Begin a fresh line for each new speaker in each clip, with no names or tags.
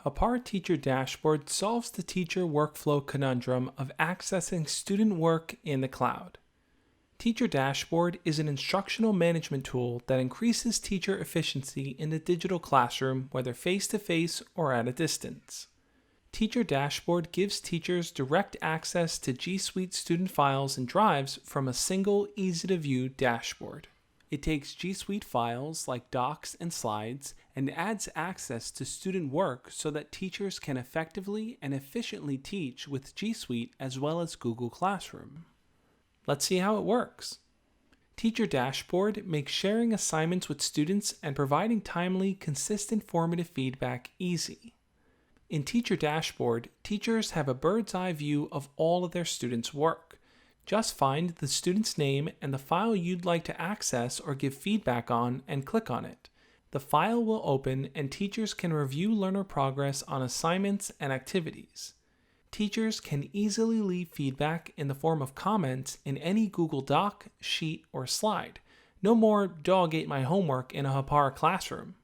Hāpara Teacher Dashboard solves the teacher workflow conundrum of accessing student work in the cloud. Teacher Dashboard is an instructional management tool that increases teacher efficiency in the digital classroom, whether face-to-face or at a distance. Teacher Dashboard gives teachers direct access to G Suite student files and drives from a single, easy-to-view dashboard. It takes G Suite files like docs and slides and adds access to student work so that teachers can effectively and efficiently teach with G Suite as well as Google Classroom. Let's see how it works. Teacher Dashboard makes sharing assignments with students and providing timely, consistent formative feedback easy. In Teacher Dashboard, teachers have a bird's eye view of all of their students' work. Just find the student's name and the file you'd like to access or give feedback on and click on it. The file will open and teachers can review learner progress on assignments and activities. Teachers can easily leave feedback in the form of comments in any Google Doc, sheet, or slide. No more "dog ate my homework" in a Hapara classroom.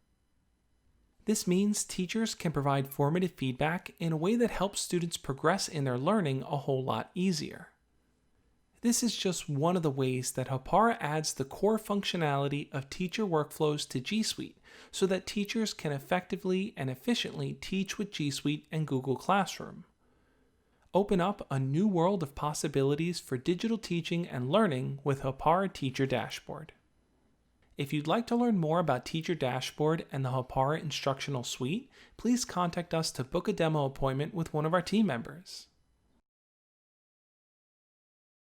This means teachers can provide formative feedback in a way that helps students progress in their learning a whole lot easier. This is just one of the ways that Hapara adds the core functionality of teacher workflows to G Suite so that teachers can effectively and efficiently teach with G Suite and Google Classroom. Open up a new world of possibilities for digital teaching and learning with Hāpara Teacher Dashboard. If you'd like to learn more about Teacher Dashboard and the Hapara Instructional Suite, please contact us to book a demo appointment with one of our team members.